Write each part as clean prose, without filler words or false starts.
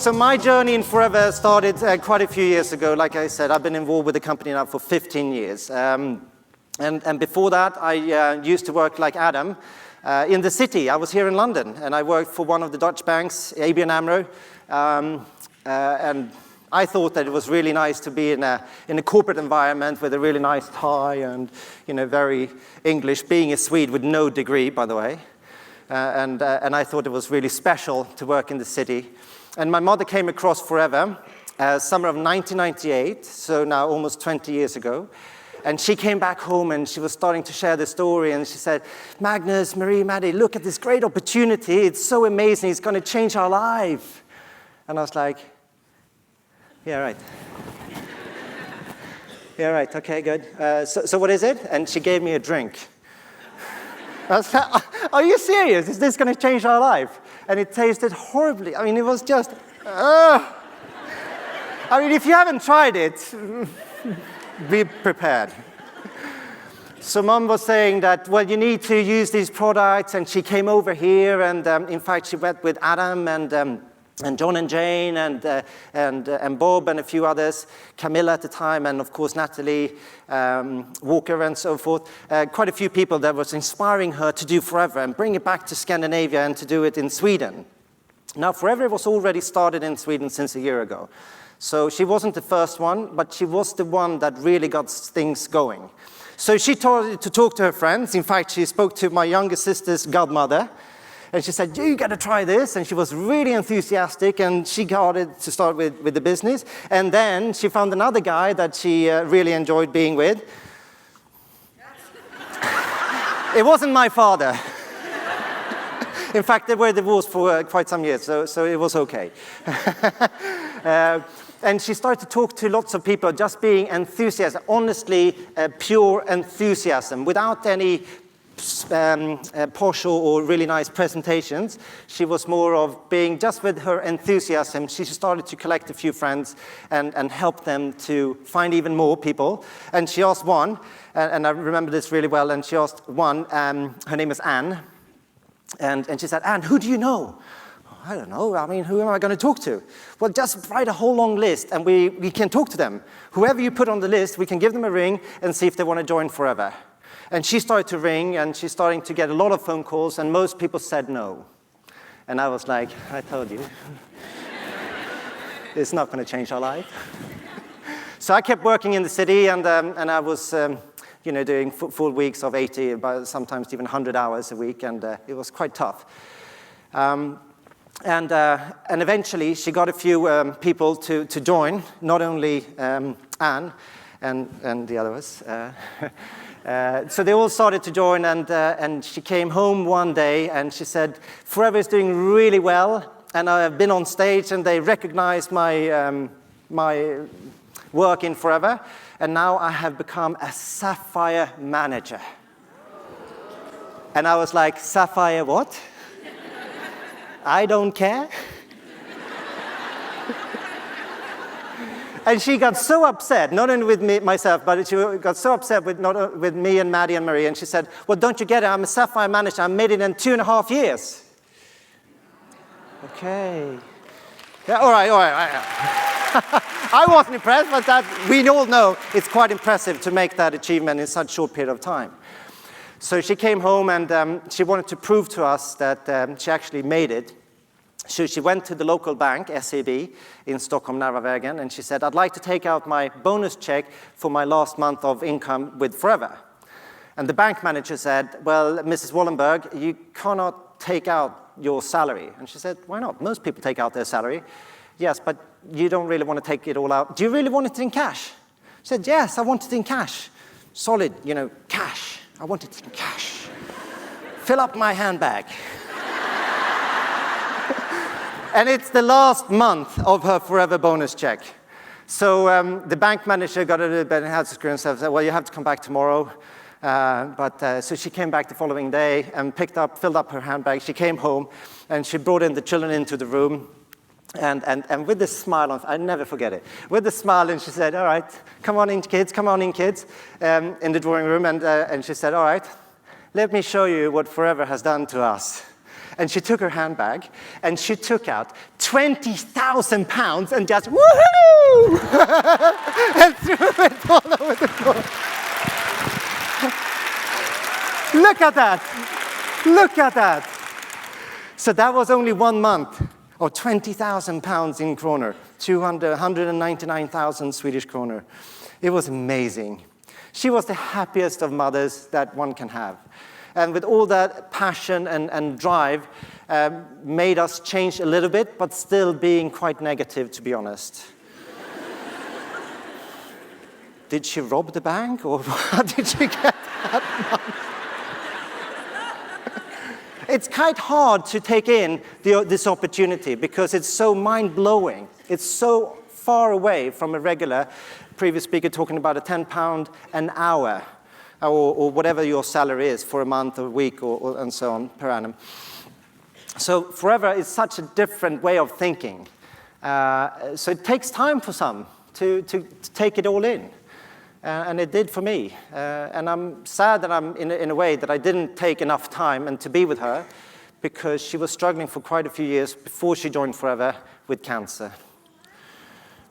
So my journey in Forever started quite a few years ago. Like I said, I've been involved with the company now for 15 years. And before that, I used to work like Adam in the city. I was here in London, and I worked for one of the Dutch banks, ABN AMRO. And I thought that it was really nice to be in a corporate environment with a really nice tie and, very English, being a Swede with no degree, by the way. And I thought it was really special to work in the city. And my mother came across Forever, summer of 1998, so now almost 20 years ago. And she came back home and she was starting to share the story, and she said, Magnus, Marie, Maddie, look at this great opportunity. It's so amazing. It's going to change our life. And I was like, yeah, right. Yeah, right. Okay, good. So what is it? And she gave me a drink. I was like, are you serious? Is this going to change our life? And it tasted horribly. I mean, it was just, I mean, if you haven't tried it, be prepared. So Mom was saying that, well, you need to use these products, and she came over here, and in fact, she went with Adam and John and Jane and Bob and a few others, Camilla at the time, and of course Natalie Walker and so forth. Quite a few people that was inspiring her to do Forever and bring it back to Scandinavia and to do it in Sweden. Now Forever was already started in Sweden since a year ago. So she wasn't the first one, but she was the one that really got things going. So she started to talk to her friends. In fact, she spoke to my younger sister's godmother. And she said, you got to try this. And she was really enthusiastic, and she got it to start with the business. And then she found another guy that she really enjoyed being with. It wasn't my father. In fact, they were divorced for quite some years, so it was okay. And she started to talk to lots of people, just being enthusiastic, honestly, pure enthusiasm, without any partial or really nice presentations. She was more of being just with her enthusiasm. She started to collect a few friends and help them to find even more people. And she asked one, and I remember this really well, and she asked one, her name is Anne, and she said, Anne, who do you know? I don't know. I mean, who am I going to talk to? Well, just write a whole long list, and we can talk to them. Whoever you put on the list, we can give them a ring and see if they want to join Forever. And she started to ring, and she's starting to get a lot of phone calls, and most people said no. And I was like, I told you. It's not going to change our life. So I kept working in the city, and I was doing full weeks of 80, sometimes even 100 hours a week, and it was quite tough. And eventually, she got a few people to join, not only Anne and the others. So they all started to join, and she came home one day, and she said, Forever is doing really well, and I've been on stage, and they recognized my work in Forever, and now I have become a Sapphire manager. And I was like, Sapphire what? I don't care. And she got so upset, not only with me, myself, but she got so upset with me and Maddie and Marie, and she said, well, don't you get it? I'm a Sapphire manager. I made it in 2.5 years. Okay. Yeah, all right. I wasn't impressed, but that we all know it's quite impressive to make that achievement in such a short period of time. So she came home, and she wanted to prove to us that she actually made it. So she went to the local bank, SEB, in Stockholm, Narvavägen, and she said, I'd like to take out my bonus check for my last month of income with Forever. And the bank manager said, well, Mrs. Wallenberg, you cannot take out your salary. And she said, why not? Most people take out their salary. Yes, but you don't really want to take it all out. Do you really want it in cash? She said, yes, I want it in cash. Solid, cash. I want it in cash. Fill up my handbag. And it's the last month of her Forever bonus check. So the bank manager got a little bit and had to screw himself and said, well, you have to come back tomorrow. So she came back the following day and filled up her handbag. She came home, and she brought in the children into the room. And with this smile, I never forget it, with the smile, and she said, all right, come on in, kids, in the drawing room. And she said, all right, let me show you what Forever has done to us. And she took her handbag, and she took out 20,000 pounds and just, woohoo! And threw it all over the floor. Look at that. Look at that. So that was only 1 month of 20,000 pounds in kroner, 199,000 Swedish kroner. It was amazing. She was the happiest of mothers that one can have. And with all that passion and drive, made us change a little bit, but still being quite negative, to be honest. Did she rob the bank, or how did she get that money? It's quite hard to take in this opportunity because it's so mind-blowing. It's so far away from a regular, previous speaker talking about a £10 an hour, or whatever your salary is for a month or a week and so on per annum. So forever is such a different way of thinking. So it takes time for some to take it all in. And it did for me. And I'm sad that I'm in a way that I didn't take enough time and to be with her because she was struggling for quite a few years before she joined Forever with cancer.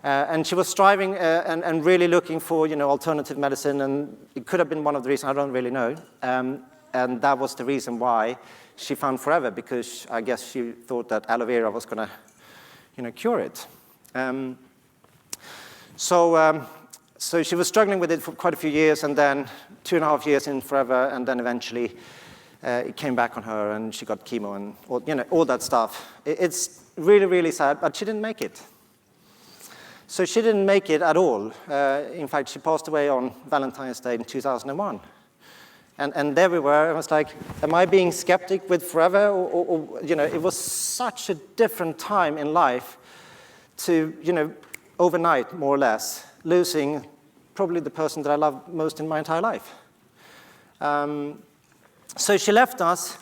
And she was striving and really looking for, alternative medicine, and it could have been one of the reasons, I don't really know. And that was the reason why she found Forever, because I guess she thought that aloe vera was going to, cure it. So she was struggling with it for quite a few years, and then 2.5 years in Forever, and then eventually it came back on her, and she got chemo and all that stuff. It's really, really sad, but she didn't make it. So she didn't make it at all. In fact, she passed away on Valentine's Day in 2001. And there we were. I was like, am I being skeptic with Forever? Or it was such a different time in life to, overnight, more or less, losing probably the person that I love most in my entire life. So she left us,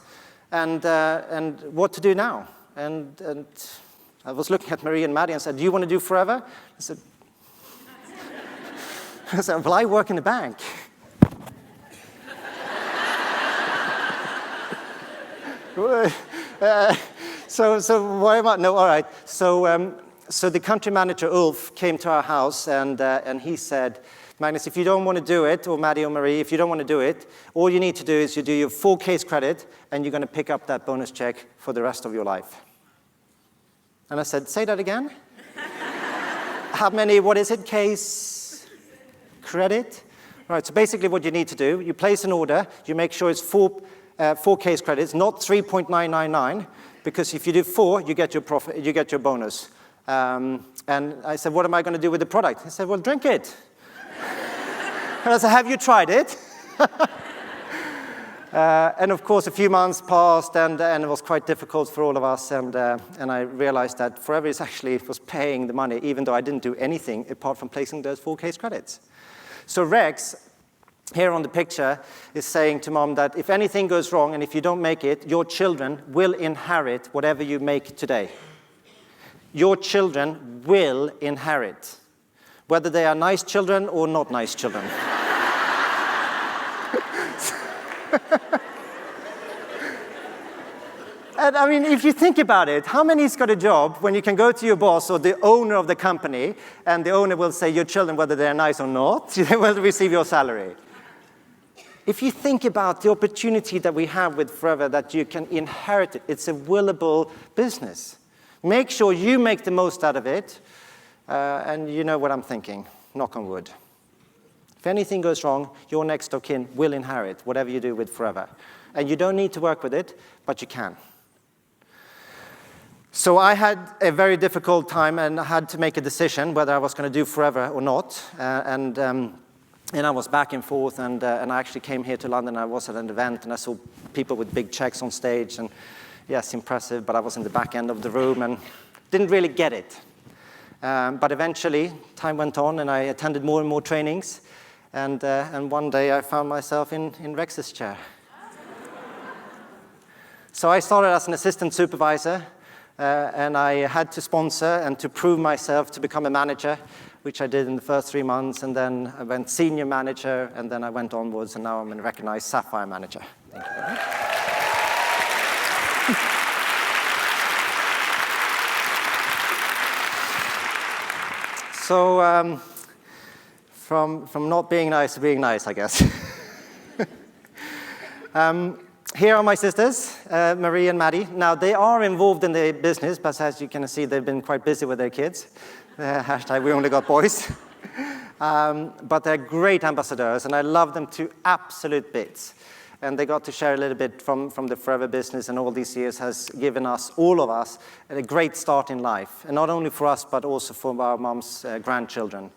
and what to do now? And I was looking at Marie and Maddie and said, do you want to do Forever? I said, well, I work in a bank. So why am I? No, all right. So the country manager, Ulf, came to our house, and he said, Magnus, if you don't want to do it, or Maddie or Marie, if you don't want to do it, all you need to do is you do your 4 case credit, and you're going to pick up that bonus check for the rest of your life. And I said, say that again? How many, what is it, case credit? Right, so basically what you need to do, you place an order, you make sure it's 4 case credits, not 3.999, because if you do 4, you get your profit, you get your bonus. And I said, what am I going to do with the product? He said, well, drink it. And I said, have you tried it? And of course, a few months passed, and it was quite difficult for all of us, and I realized that Forever was paying the money, even though I didn't do anything apart from placing those 4 case credits. So Rex, here on the picture, is saying to Mom that if anything goes wrong and if you don't make it, your children will inherit whatever you make today. Your children will inherit, whether they are nice children or not nice children. And I mean, if you think about it, how many's got a job when you can go to your boss or the owner of the company, and the owner will say your children, whether they're nice or not, they will receive your salary? If you think about the opportunity that we have with Forever, that you can inherit it, it's a willable business. Make sure you make the most out of it, and you know what I'm thinking, knock on wood. If anything goes wrong, your next of kin will inherit whatever you do with Forever. And you don't need to work with it, but you can. So I had a very difficult time, and I had to make a decision whether I was going to do Forever or not. And I was back and forth, and I actually came here to London. I was at an event, and I saw people with big checks on stage, and yes, impressive, but I was in the back end of the room and didn't really get it. But eventually, time went on, and I attended more and more trainings, and one day I found myself in Rex's chair. So I started as an assistant supervisor, and I had to sponsor and to prove myself to become a manager, which I did in the first 3 months, and then I went senior manager, and then I went onwards, and now I'm a recognized Sapphire manager. Thank you very much. So from not being nice to being nice, I guess. Here are my sisters, Marie and Maddie. Now, they are involved in the business, but as you can see, they've been quite busy with their kids. Hashtag we only got boys. But they're great ambassadors, and I love them to absolute bits. And they got to share a little bit from the Forever business, and all these years has given us, all of us, a great start in life. And not only for us, but also for our mom's grandchildren.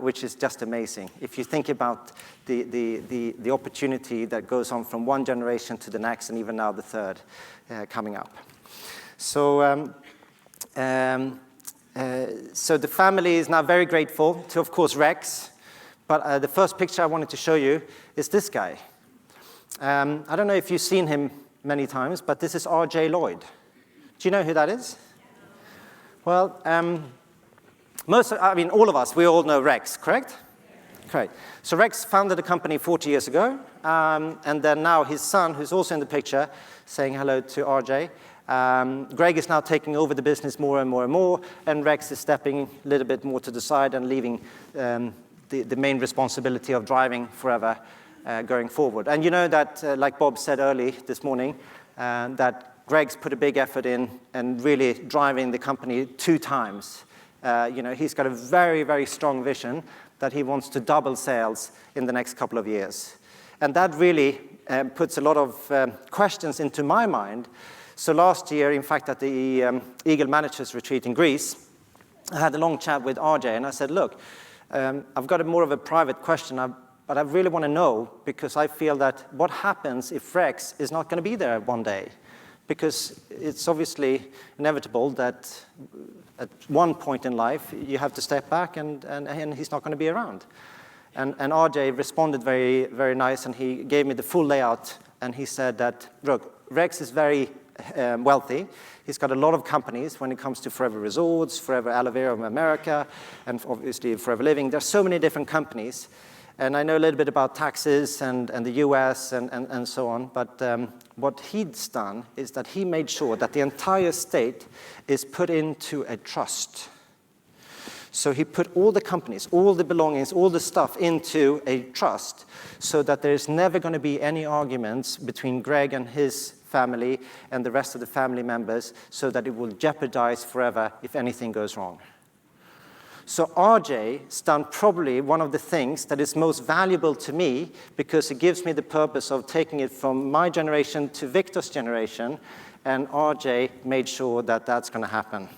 Which is just amazing. If you think about the opportunity that goes on from one generation to the next, and even now the third coming up. So, so the family is now very grateful to, of course, Rex. But the first picture I wanted to show you is this guy. I don't know if you've seen him many times, but this is R.J. Lloyd. Do you know who that is? Well, all of us, we all know Rex, correct? Correct. So Rex founded the company 40 years ago, and then now his son, who's also in the picture, saying hello to RJ. Greg is now taking over the business more and more and more, and Rex is stepping a little bit more to the side and leaving the main responsibility of driving Forever going forward. And you know that, like Bob said early this morning, that Greg's put a big effort in and really driving the company 2 times. He's got a very, very strong vision that he wants to double sales in the next couple of years. And that really puts a lot of questions into my mind. So last year, in fact, at the Eagle Managers Retreat in Greece, I had a long chat with RJ, and I said, look, I've got more of a private question, but I really want to know, because I feel that what happens if Rex is not going to be there one day? Because it's obviously inevitable that at one point in life, you have to step back and he's not going to be around. And RJ responded very, very nice, and he gave me the full layout, and he said that, look, Rex is very wealthy. He's got a lot of companies when it comes to Forever Resorts, Forever Aloe Vera of America, and obviously Forever Living. There's so many different companies. And I know a little bit about taxes and the US and so on, but what he's done is that he made sure that the entire estate is put into a trust. So he put all the companies, all the belongings, all the stuff into a trust, so that there's never going to be any arguments between Greg and his family and the rest of the family members, so that it will jeopardize Forever if anything goes wrong. So RJ's done probably one of the things that is most valuable to me, because it gives me the purpose of taking it from my generation to Victor's generation, and RJ made sure that that's going to happen.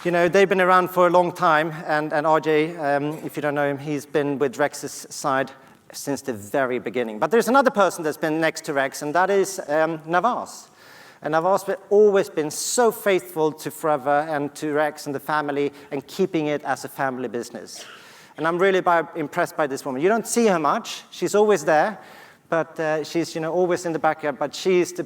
You know, they've been around for a long time, and RJ, if you don't know him, he's been with Rex's side since the very beginning. But there's another person that's been next to Rex, and that is Navas. And Navas has always been so faithful to Forever and to Rex and the family, and keeping it as a family business. And I'm really impressed by this woman. You don't see her much. She's always there, but she's always in the backyard. But she's the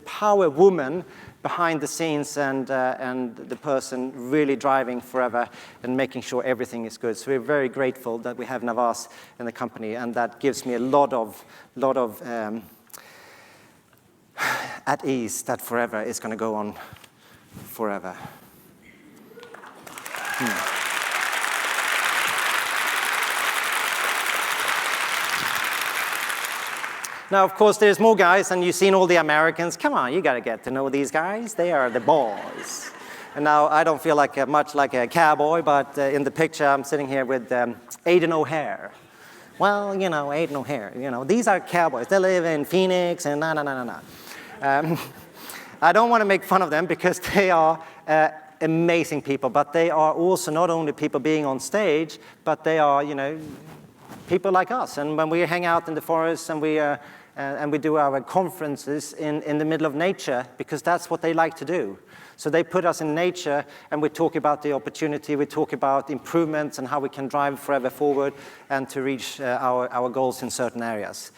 power woman behind the scenes, and the person really driving Forever and making sure everything is good. So we're very grateful that we have Navas in the company, and that gives me a lot of at ease that Forever is going to go on forever. Now, of course, there's more guys, and you've seen all the Americans. Come on, you got to get to know these guys. They are the boys. And now I don't feel like much like a cowboy, but in the picture, I'm sitting here with Aiden O'Hare. Well, Aiden O'Hare, these are cowboys. They live in Phoenix and na. I don't want to make fun of them, because they are amazing people, but they are also not only people being on stage, but they are, people like us. And when we hang out in the forest and we do our conferences in the middle of nature, because that's what they like to do. So they put us in nature, and we talk about the opportunity, we talk about improvements and how we can drive Forever forward and to reach our goals in certain areas.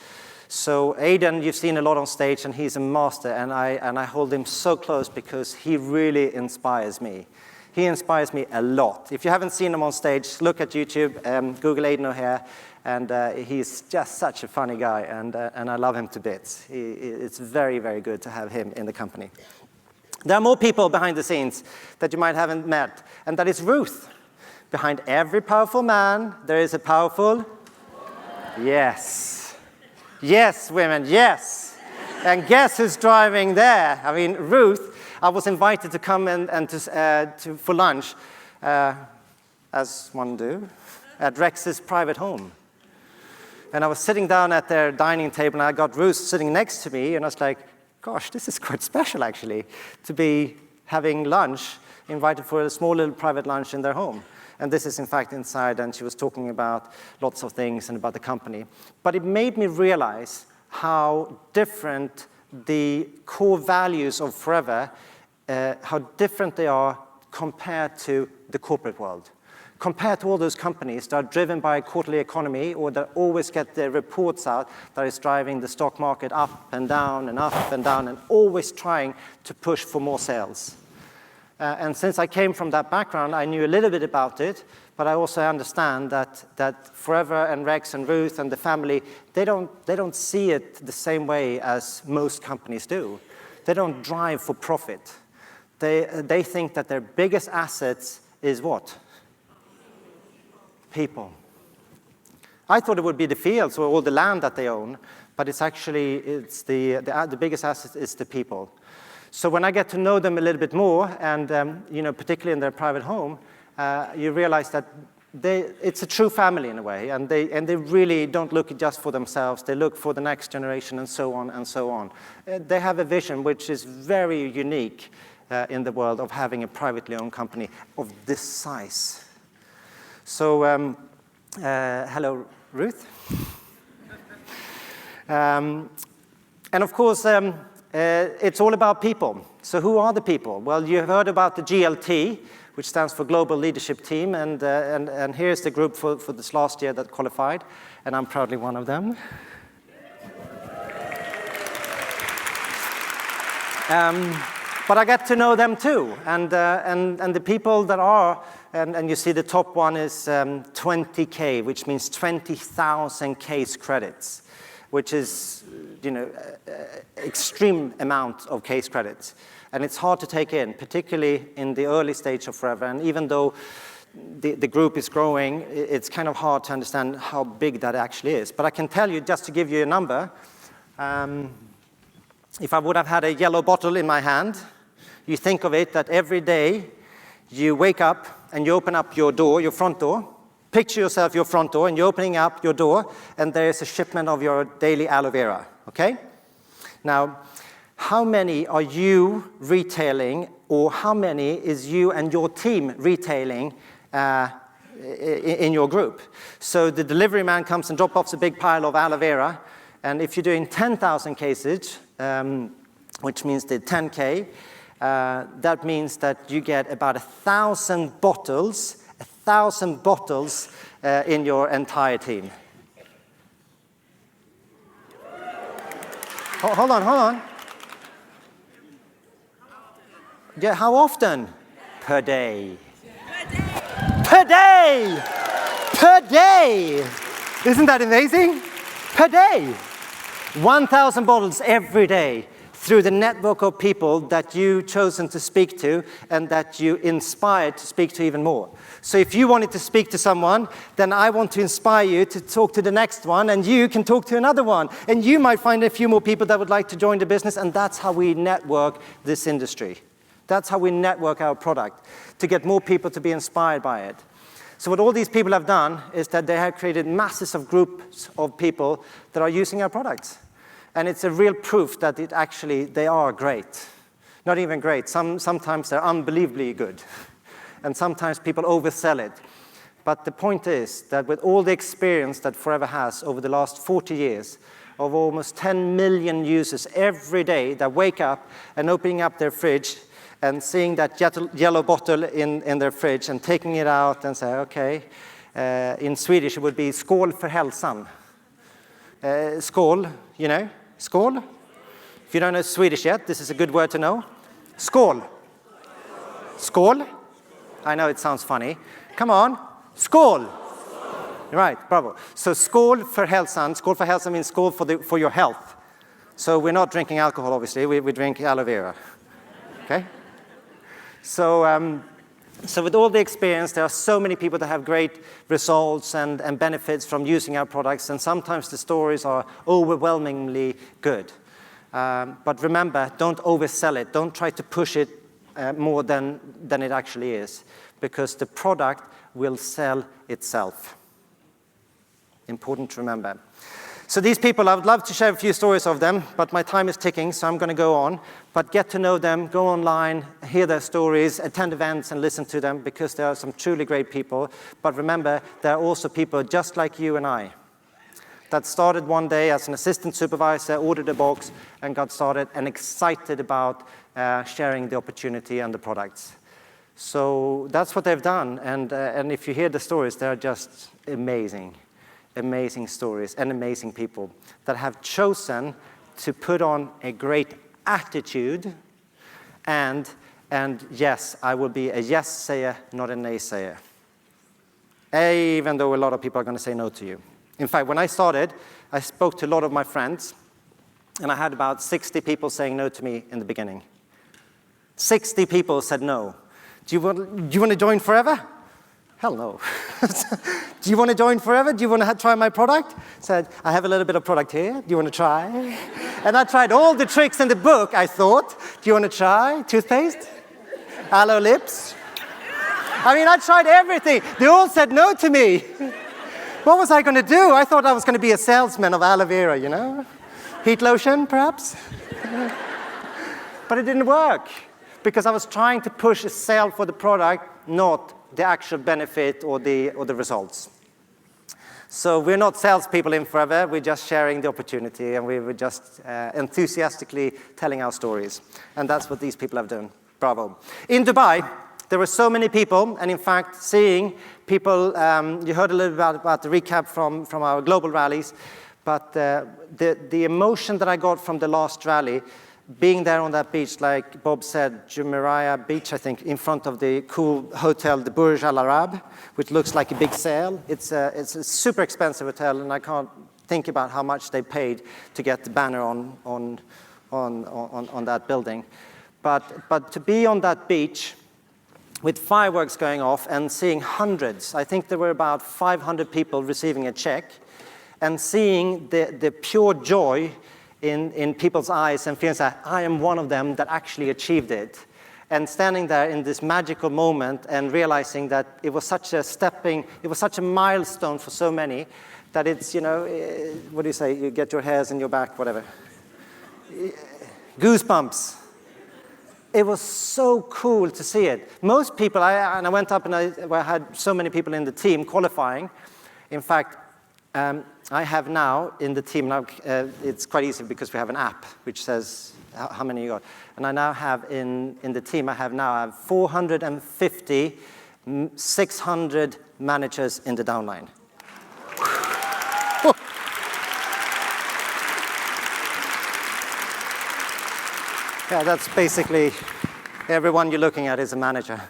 So Aiden, you've seen a lot on stage, and he's a master, and I hold him so close, because he really inspires me. He inspires me a lot. If you haven't seen him on stage, look at YouTube, Google Aidan O'Hare, and he's just such a funny guy, and I love him to bits. It's very, very good to have him in the company. There are more people behind the scenes that you might haven't met, and that is Ruth. Behind every powerful man, there is a powerful woman. Yes. Yes, women, yes. And guess who's driving there? I mean, Ruth. I was invited to come for lunch, as one do, at Rex's private home. And I was sitting down at their dining table, and I got Ruth sitting next to me, and I was like, gosh, this is quite special, actually, to be having lunch, invited for a small little private lunch in their home. And this is, in fact, inside, and she was talking about lots of things and about the company. But it made me realize how different the core values of Forever, how different they are compared to the corporate world. Compared to all those companies that are driven by a quarterly economy or that always get their reports out that is driving the stock market up and down and up and down and always trying to push for more sales. And since I came from that background, I knew a little bit about it, but I also understand that Forever and Rex and Ruth and the family, they don't see it the same way as most companies do. They don't drive for profit. They think that their biggest assets is what? People. I thought it would be the fields or all the land that they own, but it's actually the biggest asset is the people. So when I get to know them a little bit more, and particularly in their private home, you realize that it's a true family in a way, and they really don't look just for themselves. They look for the next generation, and so on and so on. They have a vision which is very unique in the world of having a privately owned company of this size. So, hello, Ruth. And of course, it's all about people. So who are the people? Well, you have heard about the GLT, which stands for Global Leadership Team, and here's the group for this last year that qualified, and I'm proudly one of them. But I get to know them too, and the people that are, and you see the top one is 20K, which means 20,000 case credits, which is, extreme amount of case credits. And it's hard to take in, particularly in the early stage of Forever. And even though the group is growing, it's kind of hard to understand how big that actually is. But I can tell you, just to give you a number, if I would have had a yellow bottle in my hand, you think of it that every day you wake up and you open up your door, your front door. Picture yourself your front door, and you're opening up your door, and there's a shipment of your daily aloe vera, okay? Now, how many are you retailing, or how many is you and your team retailing in your group? So the delivery man comes and drops off a big pile of aloe vera, and if you're doing 10,000 cases, which means the 10K, that means that you get about 1,000 bottles in your entire team. Hold on. Yeah, how often? Per day. Per day! Per day! Isn't that amazing? Per day. 1,000 bottles every day through the network of people that you've chosen to speak to and that you inspired to speak to even more. So if you wanted to speak to someone, then I want to inspire you to talk to the next one, and you can talk to another one. And you might find a few more people that would like to join the business, and that's how we network this industry. That's how we network our product, to get more people to be inspired by it. So what all these people have done is that they have created masses of groups of people that are using our products. And it's a real proof that they are great. Not even great. Sometimes they're unbelievably good. And sometimes people oversell it. But the point is that with all the experience that Forever has over the last 40 years, of almost 10 million users every day that wake up and opening up their fridge and seeing that yellow bottle in their fridge and taking it out and say, okay, in Swedish it would be skål för hälsan. Skål, skål. If you don't know Swedish yet, this is a good word to know. Skål. Skål. I know it sounds funny. Come on. Skål. Right, bravo. So skål för hälsan. Skål för hälsan means skål for your health. So we're not drinking alcohol, obviously. We drink aloe vera. Okay? So with all the experience, there are so many people that have great results and benefits from using our products, and sometimes the stories are overwhelmingly good. But remember, don't oversell it. Don't try to push it more than it actually is, because the product will sell itself. Important to remember. So these people, I would love to share a few stories of them, but my time is ticking, so I'm going to go on. But get to know them, go online, hear their stories, attend events and listen to them, because there are some truly great people. But remember, there are also people just like you and I that started one day as an assistant supervisor, ordered a box, and got started and excited about sharing the opportunity and the products. So that's what they've done, and if you hear the stories, they're just amazing. Amazing stories and amazing people that have chosen to put on a great attitude, and yes, I will be a yes sayer, not a nay sayer. Even though a lot of people are going to say no to you. In fact, when I started, I spoke to a lot of my friends, and I had about 60 people saying no to me in the beginning. 60 people said no. Do you want to join forever? Hell no. Do you want to join forever? Do you want to try my product? Said, I have a little bit of product here. Do you want to try? And I tried all the tricks in the book, I thought. Do you want to try? Toothpaste? Aloe lips? I mean, I tried everything. They all said no to me. What was I going to do? I thought I was going to be a salesman of aloe vera, you know? Heat lotion, perhaps? But it didn't work, because I was trying to push a sale for the product, not the actual benefit or the results. So we're not salespeople in forever. We're just sharing the opportunity, and we were just enthusiastically telling our stories. And that's what these people have done. Bravo. In Dubai, there were so many people, and in fact, seeing people, you heard a little bit about the recap from our global rallies, but the emotion that I got from the last rally, being there on that beach, like Bob said, Jumeirah Beach, I think, in front of the cool hotel, the Burj Al Arab, which looks like a big sail. It's a super expensive hotel, and I can't think about how much they paid to get the banner on that building. But to be on that beach with fireworks going off and seeing hundreds, I think there were about 500 people receiving a check, and seeing the pure joy in people's eyes and feeling that I am one of them that actually achieved it. And standing there in this magical moment and realizing that it was such a milestone for so many, that it's, you know, what do you say, you get your hairs in your back, whatever. Goosebumps. It was so cool to see it. Most people, I went up and I had so many people in the team qualifying. In fact, I have now in the team, now it's quite easy because we have an app which says how many you got. And I now have in the team, I have 450, 600 managers in the downline. Yeah, that's basically everyone you're looking at is a manager.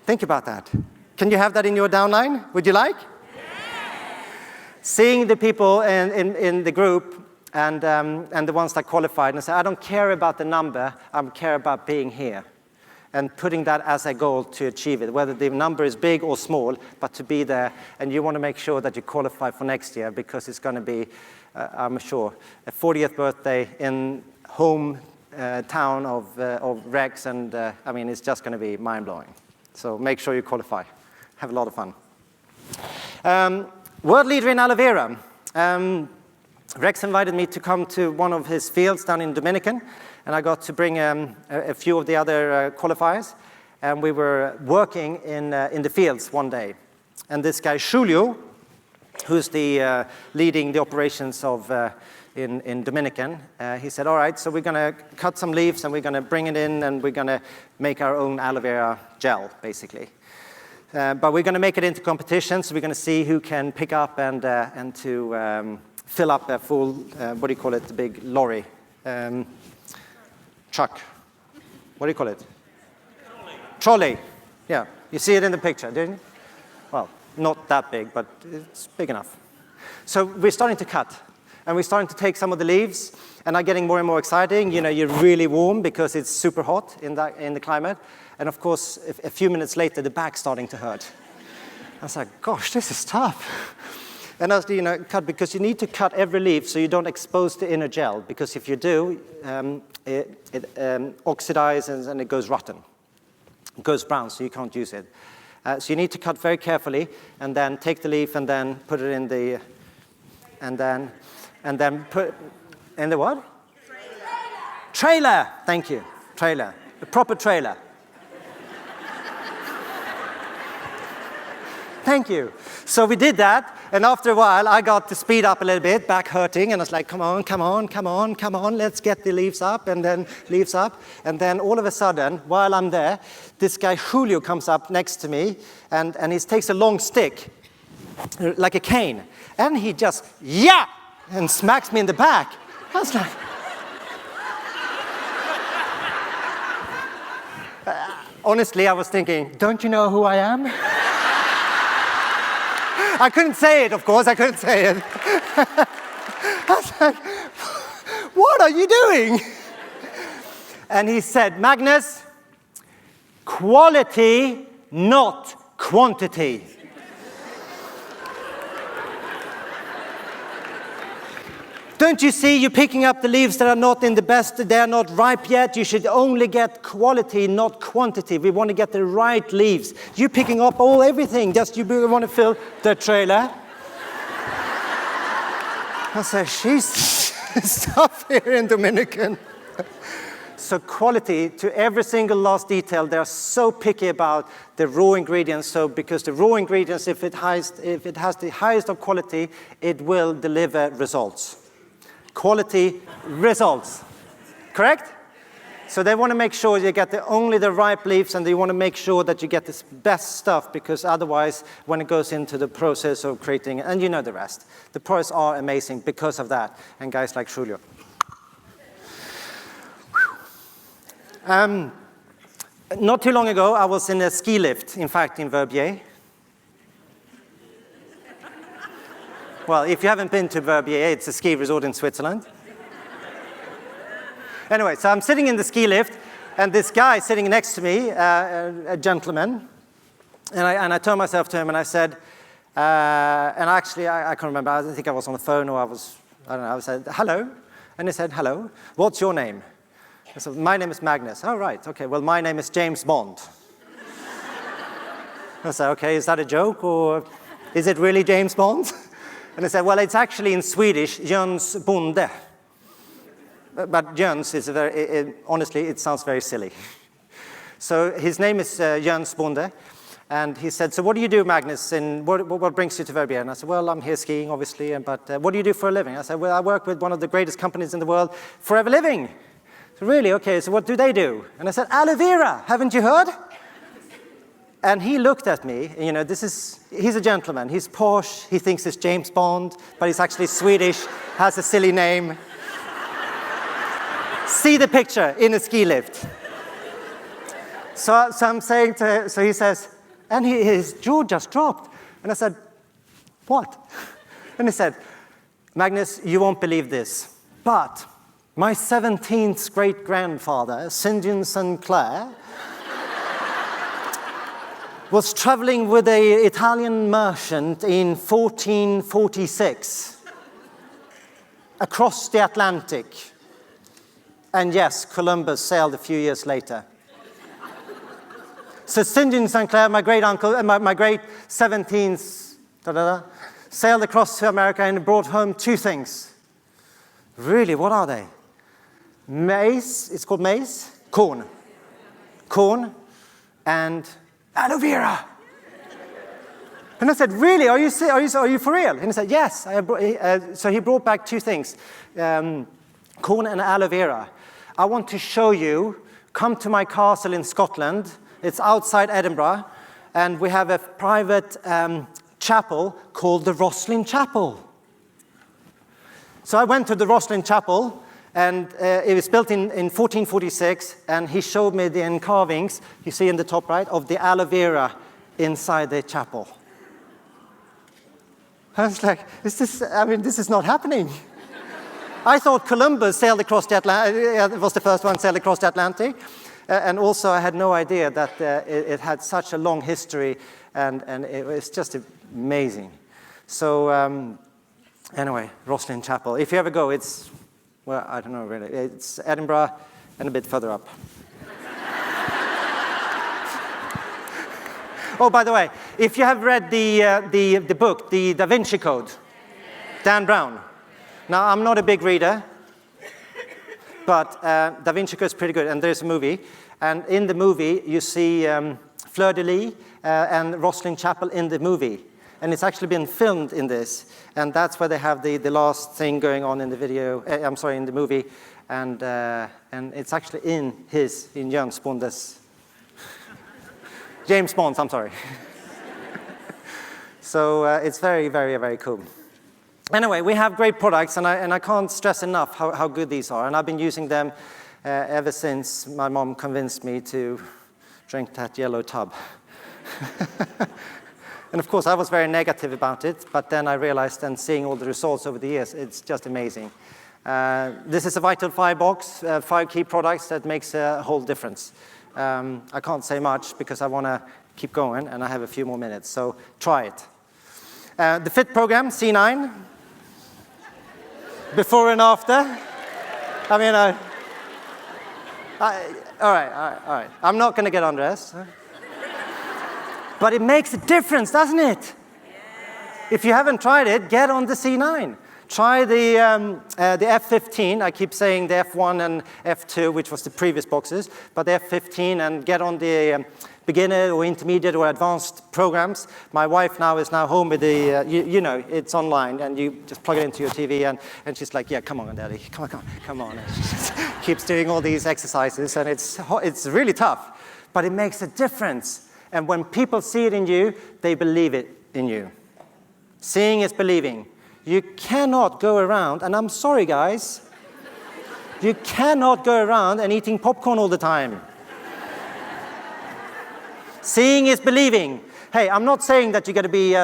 Think about that. Can you have that in your downline? Would you like? Seeing the people in the group and the ones that qualified and say, I don't care about the number, I care about being here. And putting that as a goal to achieve it, whether the number is big or small, but to be there. And you want to make sure that you qualify for next year, because it's going to be, I'm sure, a 40th birthday in home town of Rex, and I mean, it's just going to be mind-blowing. So make sure you qualify. Have a lot of fun. World leader in aloe vera. Rex invited me to come to one of his fields down in Dominican, and I got to bring a few of the other qualifiers, and we were working in the fields one day. And this guy, Julio, who's the leading the operations of in Dominican, he said, all right, so we're going to cut some leaves, and we're going to bring it in, and we're going to make our own aloe vera gel, basically. But we're going to make it into competition, so we're going to see who can pick up and to fill up a full, what do you call it, the big lorry, truck. What do you call it? Trolley. Yeah, You see it in the picture, didn't you? Well, not that big, but it's big enough. So we're starting to cut, and we're starting to take some of the leaves, and are getting more and more exciting. You know, you're really warm because it's super hot in the climate. And of course, a few minutes later, the back's starting to hurt. I was like, gosh, this is tough. And as you know, cut, because you need to cut every leaf so you don't expose the inner gel, because if you do, it oxidizes and it goes rotten. It goes brown, so you can't use it. So you need to cut very carefully, and then take the leaf and then put it in the, and then put in the what? Trailer. Thank you. Trailer. A proper trailer. Thank you. So we did that, and after a while, I got to speed up a little bit, back hurting, and I was like, come on, come on, come on, come on, let's get the leaves up, and then leaves up. And then all of a sudden, while I'm there, this guy Julio comes up next to me, and he takes a long stick, like a cane, and he just, yeah, and smacks me in the back. I was like, honestly, I was thinking, don't you know who I am? I couldn't say it, of course, I couldn't say it. I was like, what are you doing? And he said, Magnus, quality, not quantity. Don't you see, you're picking up the leaves that are not in the best, they're not ripe yet. You should only get quality, not quantity. We want to get the right leaves. You're picking up everything, just you want to fill the trailer. I said, she's tough here in Dominican. So quality to every single last detail. They're so picky about the raw ingredients. So because the raw ingredients, if it has the highest of quality, it will deliver results. Quality results, correct? So they want to make sure you get only the ripe leaves, and they want to make sure that you get the best stuff, because otherwise, when it goes into the process of creating, and you know the rest, the products are amazing because of that, and guys like Julio. Not too long ago, I was in a ski lift, in fact, in Verbier. Well, if you haven't been to Verbier, it's a ski resort in Switzerland. Anyway, so I'm sitting in the ski lift, and this guy sitting next to me, a gentleman, and I turned myself to him and I said, and actually I can't remember, I think I was on the phone or I don't know, I said, hello. And he said, hello, what's your name? I said, my name is Magnus. Oh, right, okay, well, my name is James Bond. I said, okay, is that a joke, or is it really James Bond? And I said, well, it's actually in Swedish, Jöns Bonde. But Jöns is honestly, it sounds very silly. So his name is Jöns Bonde. And he said, so what do you do, Magnus, and what brings you to Verbier? And I said, well, I'm here skiing, obviously, but what do you do for a living? I said, well, I work with one of the greatest companies in the world, Forever Living. So really, okay, so what do they do? And I said, aloe vera, haven't you heard? And he looked at me, and, you know, he's a gentleman, he's posh, he thinks it's James Bond, but he's actually Swedish, has a silly name. See the picture in a ski lift. So I'm saying so he says, and his jaw just dropped. And I said, what? And he said, Magnus, you won't believe this, but my 17th great-grandfather, St. John Sinclair, was traveling with an Italian merchant in 1446 across the Atlantic. And yes, Columbus sailed a few years later. So St. John Sinclair, my great-uncle, my great 17th, sailed across to America and brought home two things. Really, what are they? Maize, it's called maize? Corn. Corn and aloe vera. And I said, really, are you for real? And he said, yes. So he brought back two things, corn and aloe vera. I want to show you, come to my castle in Scotland. It's outside Edinburgh, and we have a private chapel called the Roslin Chapel. So I went to the Roslin Chapel, And it was built in 1446, and he showed me the carvings, you see in the top right, of the aloe vera inside the chapel. I was like, this is not happening. I thought Columbus sailed across the Atlantic, was the first one sailed across the Atlantic. And also I had no idea that it had such a long history, and it was just amazing. So anyway, Rosslyn Chapel. If you ever go, it's, well, I don't know really. It's Edinburgh and a bit further up. Oh, by the way, if you have read the book, The Da Vinci Code, Dan Brown. Now, I'm not a big reader, but Da Vinci Code is pretty good, and there's a movie. And in the movie, you see Fleur-de-Lis and Rosslyn Chapel in the movie. And it's actually been filmed in this. And that's where they have the last thing going on in the video, in the movie. And it's actually in James Bond's, James Bond's, I'm sorry. So it's very, very, very cool. Anyway, we have great products, and I can't stress enough how good these are. And I've been using them ever since my mom convinced me to drink that yellow tub. And of course, I was very negative about it, but then I realized, and seeing all the results over the years, it's just amazing. This is a Vital 5 box, 5 key products that makes a whole difference. I can't say much because I want to keep going, and I have a few more minutes, so try it. The Fit program, C9. Before and after. I mean, all right. I'm not going to get undressed. But it makes a difference, doesn't it? Yes. If you haven't tried it, get on the C9. Try the F15. I keep saying the F1 and F2, which was the previous boxes, but the F15, and get on the beginner or intermediate or advanced programs. My wife now is home with the, you know, it's online, and you just plug it into your TV, and she's like, yeah, come on, Daddy, come on. And she just keeps doing all these exercises, and it's really tough, but it makes a difference. And when people see it in you, they believe it in you. Seeing is believing. You cannot go around, and I'm sorry, guys, you cannot go around and eating popcorn all the time. Seeing is believing. Hey, I'm not saying that you got to be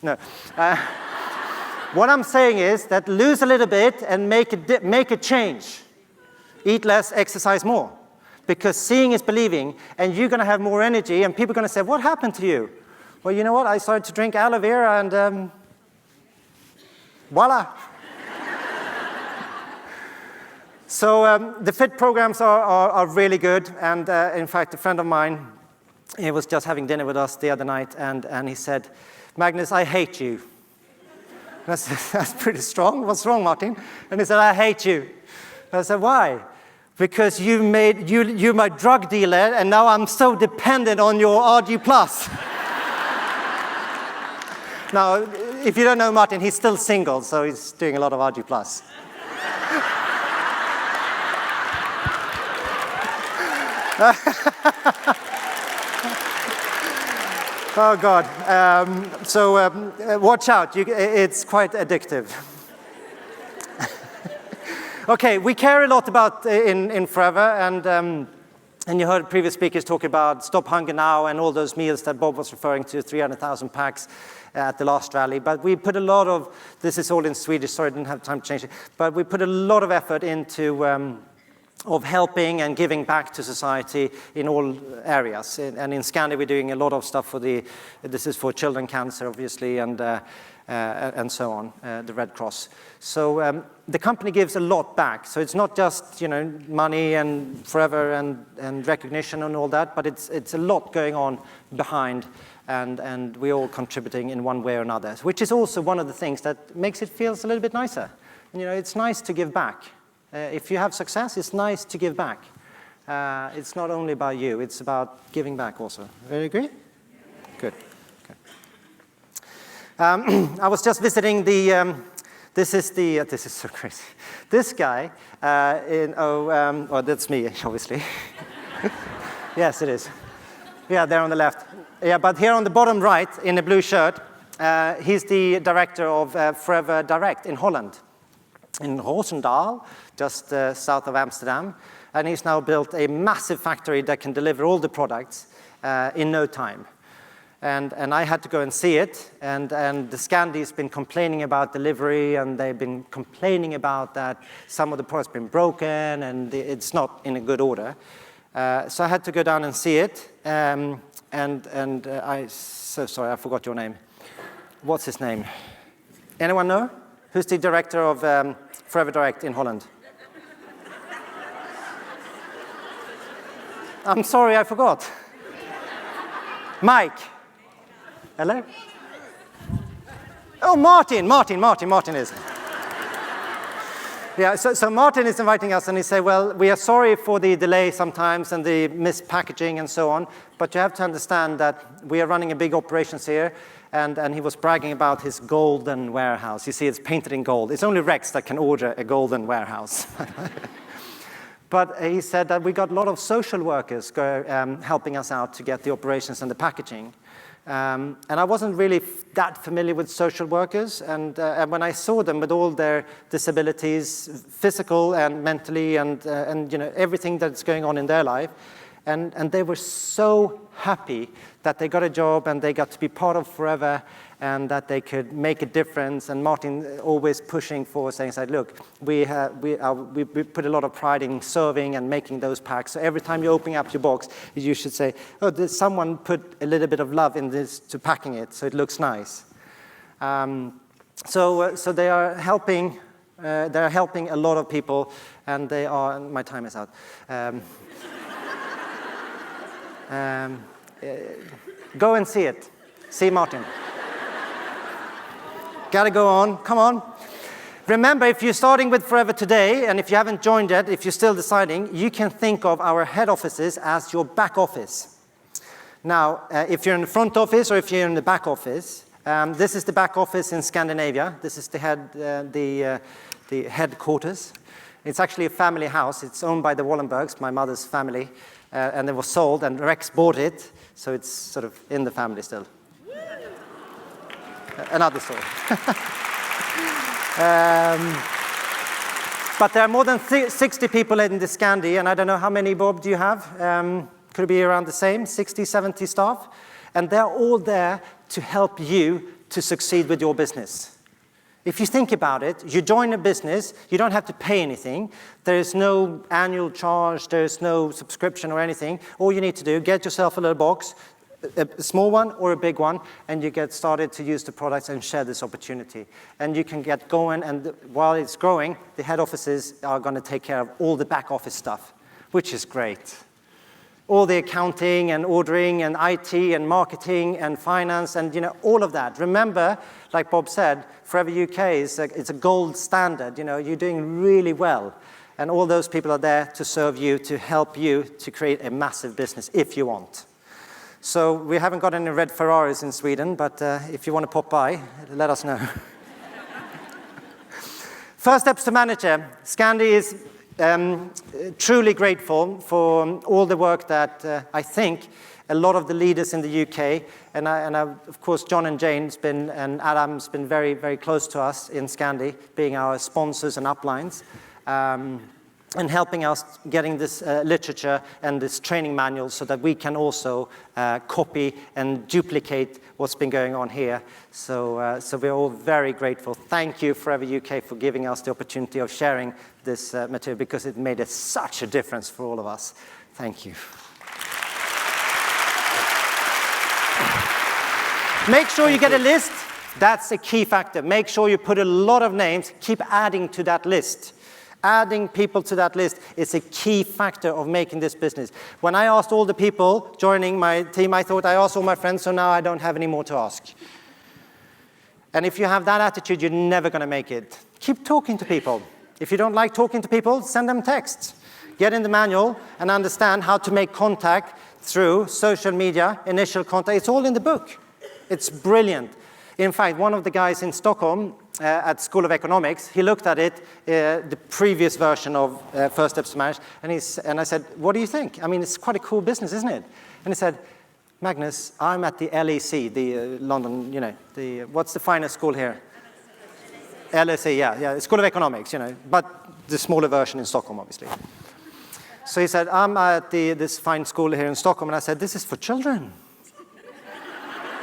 no. What I'm saying is that lose a little bit and make a change. Eat less, exercise more. Because seeing is believing, and you're going to have more energy, and people are going to say, what happened to you? Well, you know what? I started to drink aloe vera, and voila. So the FIT programs are really good, and in fact, a friend of mine, he was just having dinner with us the other night, and he said, Magnus, I hate you. And I said, that's pretty strong. What's wrong, Martin? And he said, I hate you. And I said, why? Because you're my drug dealer, and now I'm so dependent on your RG+. Now, if you don't know Martin, he's still single, so he's doing a lot of RG+. Oh, God. Watch out. It's quite addictive. Okay, we care a lot about in Forever, and you heard previous speakers talk about Stop Hunger Now and all those meals that Bob was referring to, 300,000 packs at the last rally. But we put a lot of, this is all in Swedish, sorry, I didn't have time to change it, but we put a lot of effort into of helping and giving back to society in all areas. And in Scandi, we're doing a lot of stuff for this is for children cancer, obviously, and so on, the Red Cross. So the company gives a lot back. So it's not just, you know, money and Forever and recognition and all that, but it's a lot going on behind, and we're all contributing in one way or another, which is also one of the things that makes it feel a little bit nicer. You know, it's nice to give back. If you have success, it's nice to give back. It's not only about you, it's about giving back also. Do you agree? Good. Okay. I was just visiting this is so crazy. This guy, that's me, obviously. Yes, it is. Yeah, there on the left. Yeah, but here on the bottom right, in a blue shirt, he's the director of Forever Direct in Holland. in Roosendaal, just south of Amsterdam. And he's now built a massive factory that can deliver all the products in no time. And I had to go and see it, and the Scandie's been complaining about delivery, and they've been complaining about that some of the products have been broken, and it's not in a good order. So I had to go down and see it, so sorry, I forgot your name. What's his name? Anyone know? Who's the director of Forever Direct in Holland? I'm sorry, I forgot. Mike. Hello? Oh, Martin is. Yeah, so Martin is inviting us, and he said, well, we are sorry for the delay sometimes and the mispackaging and so on, but you have to understand that we are running a big operations here, and he was bragging about his golden warehouse. You see, it's painted in gold. It's only Rex that can order a golden warehouse. But he said that we got a lot of social workers helping us out to get the operations and the packaging. And I wasn't really that familiar with social workers, and when I saw them with all their disabilities, physical and mentally, and you know, everything that's going on in their life, and they were so happy that they got a job and they got to be part of Forever, and that they could make a difference. And Martin always pushing for, saying, look, we put a lot of pride in serving and making those packs. So every time you open up your box, you should say, oh, did someone put a little bit of love in this to packing it so it looks nice? So they are helping. They're helping a lot of people, and they are. My time is out. Go and see it. See Martin. Gotta go on, come on. Remember, if you're starting with Forever today, and if you haven't joined yet, if you're still deciding, you can think of our head offices as your back office. Now, if you're in the front office or if you're in the back office, this is the back office in Scandinavia. This is the headquarters. It's actually a family house. It's owned by the Wallenbergs, my mother's family, and it was sold, and Rex bought it, so it's sort of in the family still. Another story. But there are more than 60 people in the Scandie, and I don't know how many, Bob, do you have? Could it be around the same, 60, 70 staff? And they're all there to help you to succeed with your business. If you think about it, you join a business, you don't have to pay anything. There is no annual charge, there is no subscription or anything. All you need to do, get yourself a little box, a small one or a big one, and you get started to use the products and share this opportunity. And you can get going, and while it's growing, the head offices are going to take care of all the back office stuff, which is great. All the accounting and ordering and IT and marketing and finance and, you know, all of that. Remember, like Bob said, Forever UK it's a gold standard. You know, you're doing really well. And all those people are there to serve you, to help you to create a massive business if you want. So we haven't got any red Ferraris in Sweden, but if you want to pop by, let us know. First steps to manager. Scandie is truly grateful for all the work that I think a lot of the leaders in the UK, and of course John and Jane's been, and Adam's been very, very close to us in Scandie, being our sponsors and uplines. And helping us getting this literature and this training manual so that we can also copy and duplicate what's been going on here. So we're all very grateful. Thank you, Forever UK, for giving us the opportunity of sharing this material, because it made such a difference for all of us. Thank you. Make sure you get a list. That's a key factor. Make sure you put a lot of names. Keep adding to that list. Adding people to that list is a key factor of making this business. When I asked all the people joining my team, I thought I asked all my friends, so now I don't have any more to ask. And if you have that attitude, you're never going to make it. Keep talking to people. If you don't like talking to people, send them texts. Get in the manual and understand how to make contact through social media, initial contact. It's all in the book. It's brilliant. In fact, one of the guys in Stockholm at School of Economics, he looked at it, the previous version of First Steps to Marriage, and I said, what do you think? I mean, it's quite a cool business, isn't it? And he said, Magnus, I'm at the LEC, the London, you know, what's the finest school here? LSE, yeah, School of Economics, but the smaller version in Stockholm, obviously. So he said, I'm at this fine school here in Stockholm, and I said, this is for children.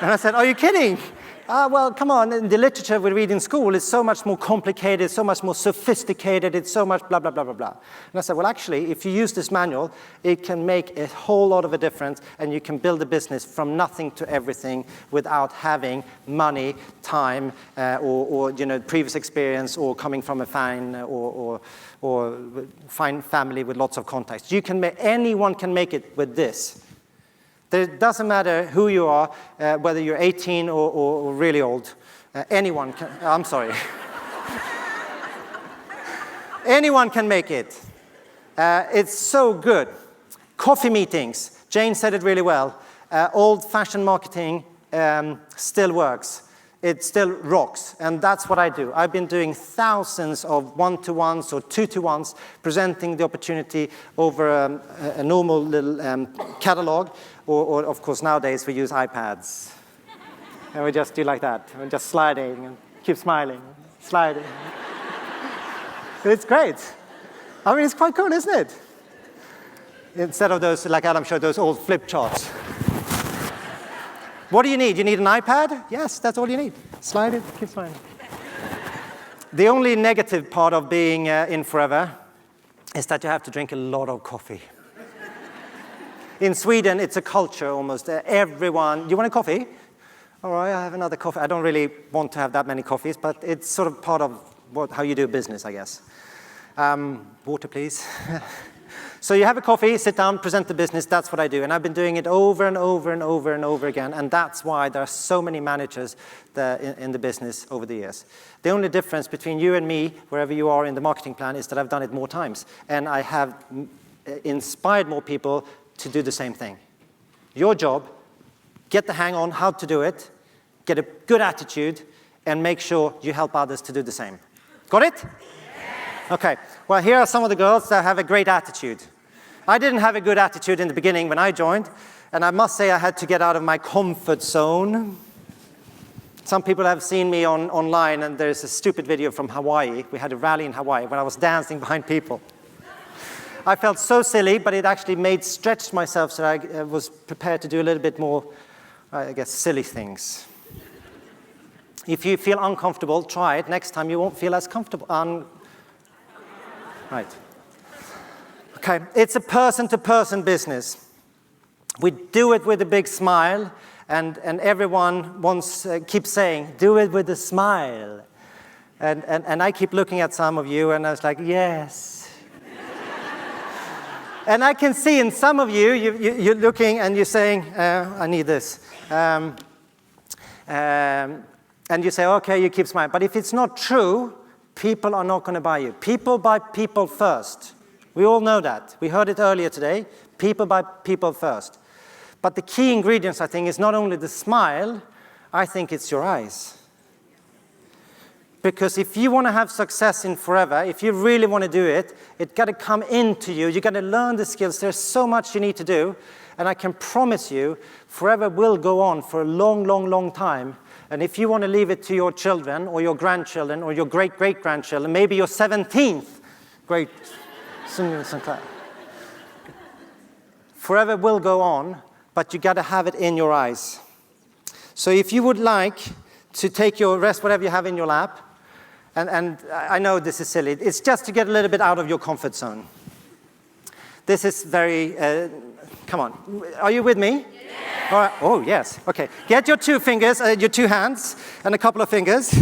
And I said, are you kidding? Well, come on, in the literature we read in school is so much more complicated, so much more sophisticated, it's so much blah, blah, blah, blah, blah. And I said, well, actually, if you use this manual, it can make a whole lot of a difference, and you can build a business from nothing to everything without having money, time, or previous experience, or coming from a fine or fine family with lots of contacts. Anyone can make it with this. It doesn't matter who you are, whether you're 18 or really old. Anyone can, I'm sorry. Anyone can make it. It's so good. Coffee meetings. Jane said it really well. Old-fashioned marketing still works. It still rocks, and that's what I do. I've been doing thousands of one-to-ones or two-to-ones, presenting the opportunity over a normal little catalog, or of course nowadays we use iPads. And we just do like that. We're just sliding and keep smiling, sliding. It's great. I mean, it's quite cool, isn't it? Instead of those, like Adam showed, those old flip charts. What do you need? You need an iPad? Yes, that's all you need. Slide it, keep smiling. The only negative part of being in forever is that you have to drink a lot of coffee. In Sweden, it's a culture almost. Everyone, you want a coffee? All right, I have another coffee. I don't really want to have that many coffees, but it's sort of part of how you do business, I guess. Water, please. So you have a coffee, sit down, present the business, that's what I do. And I've been doing it over and over and over and over again, and that's why there are so many managers in the business over the years. The only difference between you and me, wherever you are in the marketing plan, is that I've done it more times, and I have inspired more people to do the same thing. Your job, get the hang on how to do it, get a good attitude, and make sure you help others to do the same. Got it? Okay, well, here are some of the girls that have a great attitude. I didn't have a good attitude in the beginning when I joined, and I must say I had to get out of my comfort zone. Some people have seen me online, and there's a stupid video from Hawaii. We had a rally in Hawaii when I was dancing behind people. I felt so silly, but it actually stretched myself so I was prepared to do a little bit more, I guess, silly things. If you feel uncomfortable, try it. Next time you won't feel as comfortable. Right. Okay, it's a person-to-person business. We do it with a big smile, and everyone keeps saying, do it with a smile. And I keep looking at some of you, and I was like, yes. And I can see in some of you're looking and you're saying, I need this. And you say, okay, you keep smiling. But if it's not true, people are not going to buy you. People buy people first. We all know that. We heard it earlier today. People buy people first. But the key ingredients, I think, is not only the smile, I think it's your eyes. Because if you want to have success in forever, if you really want to do it, it's got to come into you. You've got to learn the skills. There's so much you need to do. And I can promise you, forever will go on for a long, long, long time. And if you want to leave it to your children or your grandchildren or your great-great-grandchildren, maybe your 17th great forever will go on, but you got to have it in your eyes. So if you would like to take your rest, whatever you have in your lap, and I know this is silly, it's just to get a little bit out of your comfort zone. This is very, come on, are you with me? All right. Oh, yes. Okay. Get your two fingers, your two hands, and a couple of fingers.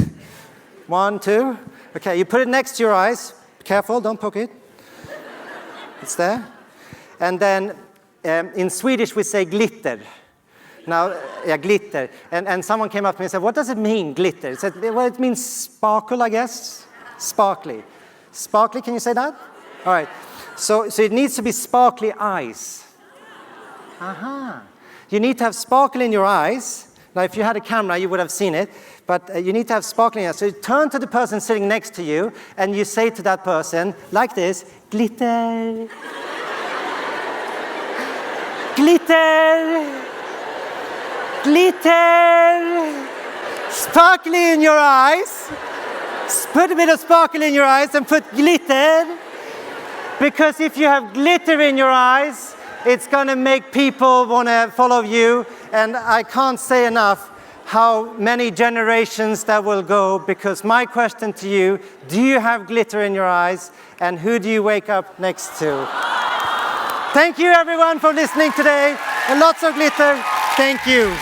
1, 2. Okay, you put it next to your eyes. Careful, don't poke it. It's there. And then in Swedish we say glitter. Now, yeah, glitter. And someone came up to me and said, what does it mean, glitter? It said, well, it means sparkle, I guess. Sparkly. Sparkly, can you say that? All right. So it needs to be sparkly eyes. Aha. You need to have sparkle in your eyes. Now, if you had a camera, you would have seen it. But you need to have sparkle in your eyes. So you turn to the person sitting next to you, and you say to that person, like this, glitter. Glitter. Glitter. Sparkly in your eyes. Put a bit of sparkle in your eyes and put glitter. Because if you have glitter in your eyes, it's going to make people want to follow you. And I can't say enough how many generations that will go, because my question to you, do you have glitter in your eyes? And who do you wake up next to? Thank you everyone for listening today, and lots of glitter. Thank you.